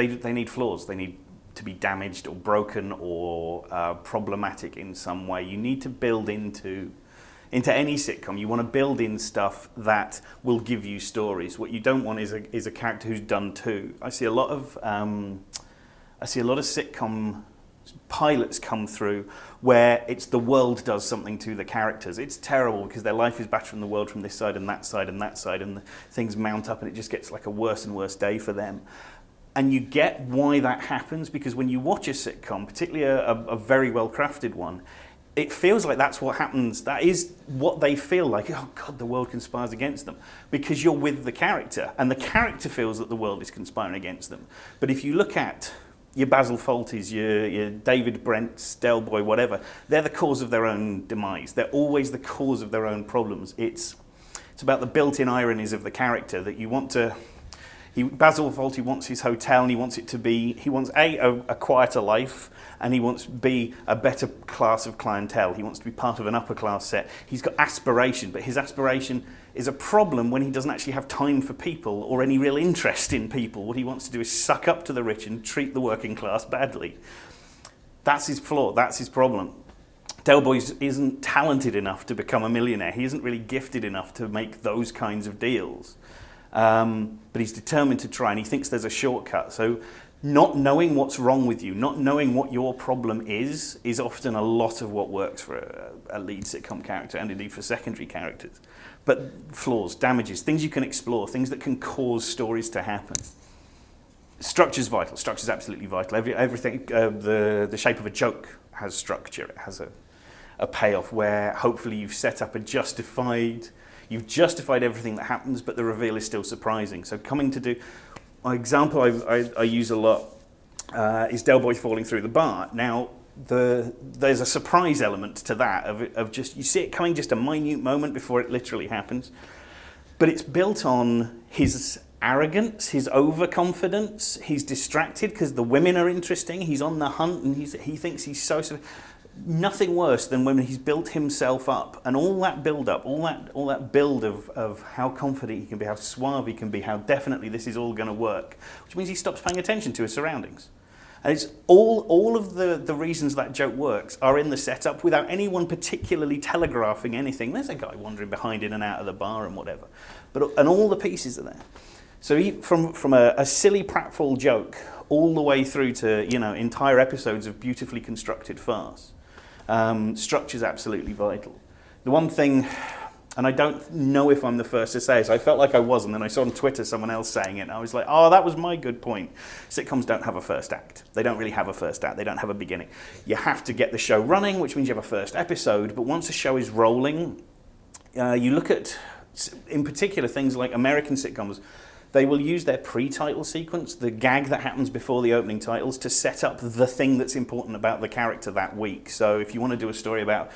they need flaws. They need to be damaged or broken or problematic in some way. You need to build into any sitcom. You want to build in stuff that will give you stories. What you don't want is a character who's done too. I see a lot of sitcom pilots come through where it's the world does something to the characters. It's terrible because their life is battered from the world from this side and that side and that side, and things mount up and it just gets like a worse and worse day for them. And you get why that happens, because when you watch a sitcom, particularly a very well-crafted one, it feels like that's what happens. That is what they feel like. Oh God, the world conspires against them, because you're with the character and the character feels that the world is conspiring against them. But if you look at your Basil Fawlty's, your David Brent's, Del Boy, whatever, they're the cause of their own demise. They're always the cause of their own problems. It's about the built-in ironies of the character that you want to... Basil Fawlty wants his hotel, and he wants it to be... He wants, a quieter life, and he wants, B, a better class of clientele. He wants to be part of an upper-class set. He's got aspiration, but his aspiration is a problem when he doesn't actually have time for people or any real interest in people. What he wants to do is suck up to the rich and treat the working class badly. That's his flaw. That's his problem. Del Boy isn't talented enough to become a millionaire. He isn't really gifted enough to make those kinds of deals. But he's determined to try, and he thinks there's a shortcut. So not knowing what's wrong with you, not knowing what your problem is often a lot of what works for a lead sitcom character, and indeed for secondary characters. But flaws, damages, things you can explore, things that can cause stories to happen. Structure's vital. Structure's absolutely vital. Everything, the shape of a joke has structure. It has a payoff where hopefully you've set up you've justified everything that happens, but the reveal is still surprising. So coming to do, an example I use a lot is Del Boy falling through the bar. Now, there's a surprise element to that, of just, you see it coming just a minute moment before it literally happens. But it's built on his arrogance, his overconfidence. He's distracted because the women are interesting. He's on the hunt, and he thinks he's so... Nothing worse than when he's built himself up, and all that build-up, all that build of how confident he can be, how suave he can be, how definitely this is all going to work, which means he stops paying attention to his surroundings. And it's all of the reasons that joke works are in the setup without anyone particularly telegraphing anything. There's a guy wandering behind in and out of the bar and whatever, and all the pieces are there. So from a silly pratfall joke all the way through to entire episodes of beautifully constructed farce. Structure is absolutely vital. The one thing, and I don't know if I'm the first to say this, I felt like I was, and then I saw on Twitter someone else saying it, and I was like, oh, that was my good point. Sitcoms don't have a first act. They don't really have a first act. They don't have a beginning. You have to get the show running, which means you have a first episode, but once a show is rolling, you look at, in particular, things like American sitcoms. They will use their pre-title sequence, the gag that happens before the opening titles, to set up the thing that's important about the character that week. So if you want to do a story about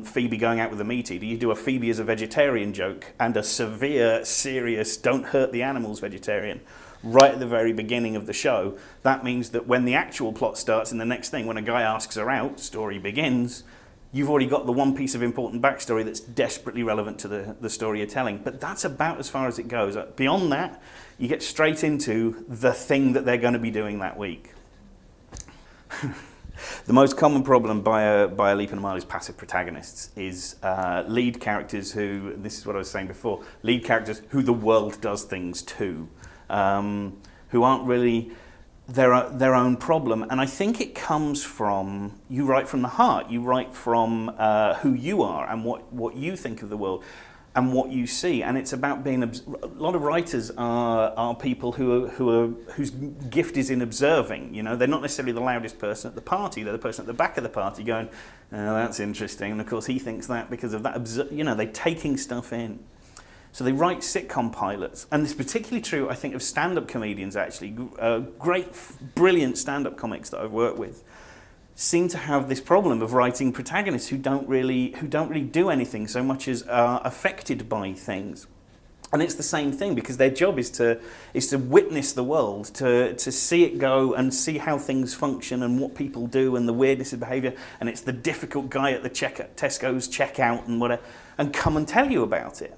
Phoebe going out with a meat eater, you do a Phoebe as a vegetarian joke and a severe, serious, don't hurt the animals vegetarian right at the very beginning of the show. That means that when the actual plot starts in the next thing, when a guy asks her out, story begins, you've already got the one piece of important backstory that's desperately relevant to the story you're telling. But that's about as far as it goes. Beyond that, you get straight into the thing that they're going to be doing that week. The most common problem by a leap and a mile is passive protagonists, is lead characters who, this is what I was saying before, lead characters who the world does things to, who aren't really their own problem. And I think it comes from, you write from the heart, you write from who you are and what you think of the world and what you see. And it's about being, a lot of writers are people whose gift is in observing. They're not necessarily the loudest person at the party, they're the person at the back of the party going, oh, that's interesting, and of course he thinks that because of that, they're taking stuff in. So they write sitcom pilots, and this is particularly true, I think, of stand-up comedians, actually. Great, brilliant stand-up comics that I've worked with seem to have this problem of writing protagonists who don't really do anything so much as are affected by things. And it's the same thing, because their job is to witness the world, to see it go and see how things function and what people do and the weirdness of behaviour. And it's the difficult guy at the Tesco's checkout and whatever, and come and tell you about it.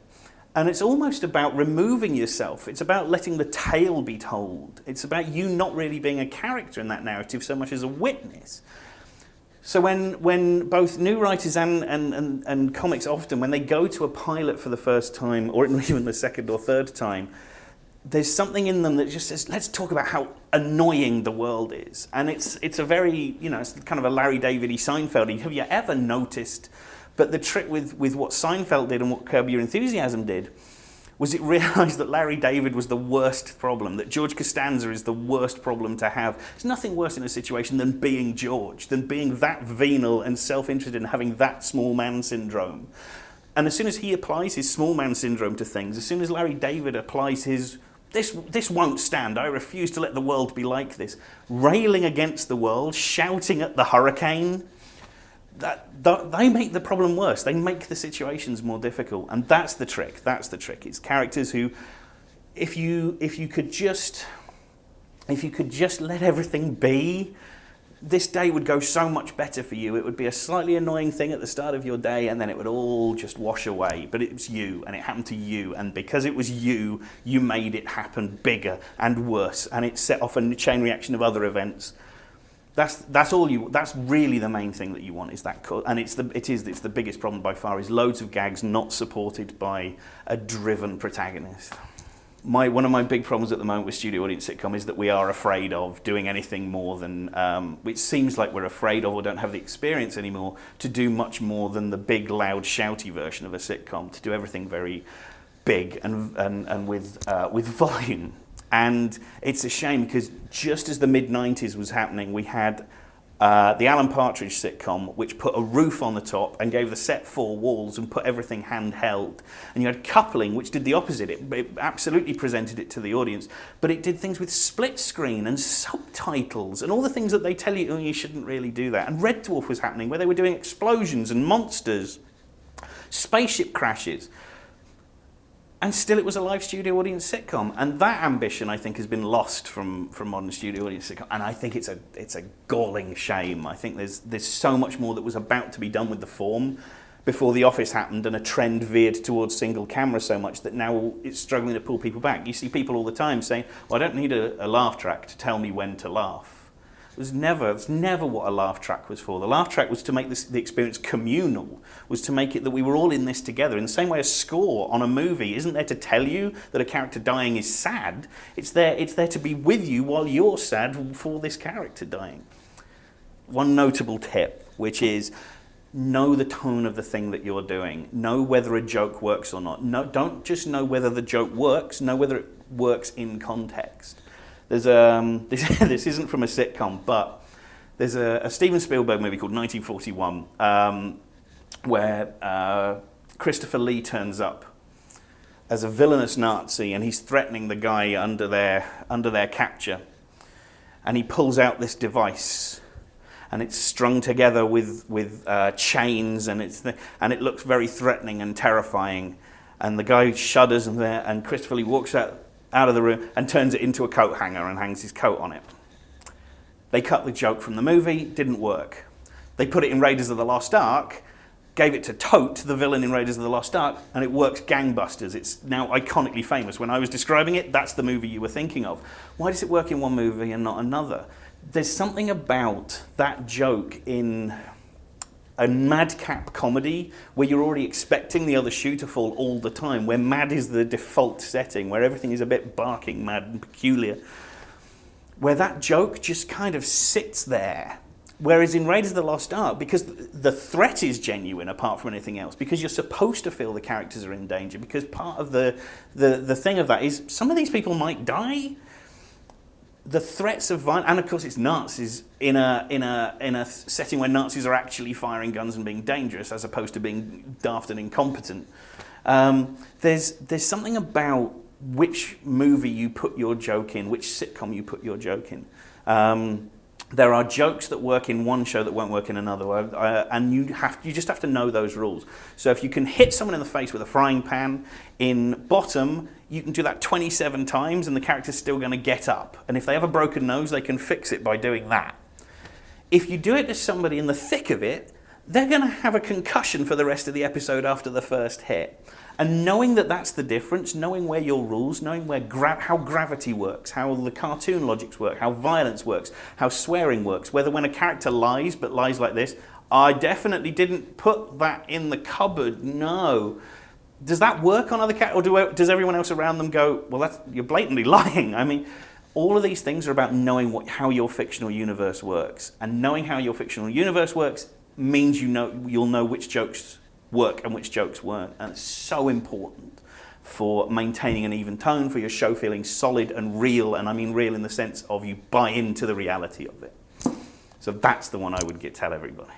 And it's almost about removing yourself. It's about letting the tale be told. It's about you not really being a character in that narrative so much as a witness. So when both new writers and comics often, when they go to a pilot for the first time, or even the second or third time, there's something in them that just says, let's talk about how annoying the world is. And it's a very, it's kind of a Larry David-y Seinfeld-y. Have you ever noticed? But the trick with what Seinfeld did and what Curb Your Enthusiasm did was it realised that Larry David was the worst problem, that George Costanza is the worst problem to have. There's nothing worse in a situation than being George, than being that venal and self-interested and having that small man syndrome. And as soon as he applies his small man syndrome to things, as soon as Larry David applies his, this won't stand, I refuse to let the world be like this, railing against the world, shouting at the hurricane, that they make the problem worse. They make the situations more difficult, and that's the trick. It's characters who, if you could just let everything be, this day would go so much better for you. It would be a slightly annoying thing at the start of your day, and then it would all just wash away. But it was you, and it happened to you, and because it was you, you made it happen bigger and worse, and it set off a chain reaction of other events. That's all you. That's really the main thing that you want, is that, and it's the biggest problem by far, is loads of gags not supported by a driven protagonist. One of my big problems at the moment with studio audience sitcom is that we are afraid of doing anything more than, it seems like we're afraid of, or don't have the experience anymore, to do much more than the big, loud, shouty version of a sitcom, to do everything very big and with volume. And it's a shame, because just as the mid-90s was happening, we had the Alan Partridge sitcom, which put a roof on the top and gave the set 4 walls and put everything handheld. And you had Coupling, which did the opposite. It absolutely presented it to the audience, but it did things with split screen and subtitles and all the things that they tell you, oh, you shouldn't really do that. And Red Dwarf was happening, where they were doing explosions and monsters, spaceship crashes. And still it was a live studio audience sitcom. And that ambition, I think, has been lost from modern studio audience sitcom. And I think it's a galling shame. I think there's so much more that was about to be done with the form before The Office happened and a trend veered towards single camera so much that now it's struggling to pull people back. You see people all the time saying, well, I don't need a laugh track to tell me when to laugh. It's never what a laugh track was for. The laugh track was to make the experience communal, was to make it that we were all in this together. In the same way a score on a movie isn't there to tell you that a character dying is sad. It's there to be with you while you're sad for this character dying. One notable tip, which is know the tone of the thing that you're doing. Know whether a joke works or not. No, don't just know whether the joke works, know whether it works in context. There's this isn't from a sitcom, but there's a Steven Spielberg movie called 1941 where Christopher Lee turns up as a villainous Nazi, and he's threatening the guy under their capture, and he pulls out this device, and it's strung together with chains, and it looks very threatening and terrifying, and the guy shudders, and Christopher Lee walks out of the room and turns it into a coat hanger and hangs his coat on it. They cut the joke from the movie, didn't work. They put it in Raiders of the Lost Ark, gave it to Tote, the villain in Raiders of the Lost Ark, and it works gangbusters. It's now iconically famous. When I was describing it, that's the movie you were thinking of. Why does it work in one movie and not another? There's something about that joke in a madcap comedy where you're already expecting the other shoe to fall all the time, where mad is the default setting, where everything is a bit barking mad and peculiar, where that joke just kind of sits there. Whereas in Raiders of the Lost Ark, because the threat is genuine apart from anything else, because you're supposed to feel the characters are in danger, because part of the thing of that is some of these people might die. The threats of violence, and of course it's Nazis in a setting where Nazis are actually firing guns and being dangerous as opposed to being daft and incompetent. There's something about which movie you put your joke in, which sitcom you put your joke in. There are jokes that work in one show that won't work in another, and you just have to know those rules. So if you can hit someone in the face with a frying pan in Bottom, you can do that 27 times and the character's still going to get up. And if they have a broken nose, they can fix it by doing that. If you do it to somebody in the thick of it, they're going to have a concussion for the rest of the episode after the first hit. And knowing that that's the difference, knowing where your rules, knowing where how gravity works, how the cartoon logics work, how violence works, how swearing works, whether when a character lies, but lies like this, I definitely didn't put that in the cupboard, no. Does that work on other characters, or does everyone else around them go, well, you're blatantly lying? I mean, all of these things are about knowing how your fictional universe works. And knowing how your fictional universe works means you'll know which jokes work and which jokes weren't. And it's so important for maintaining an even tone, for your show feeling solid and real. And I mean real in the sense of you buy into the reality of it. So that's the one I would tell everybody.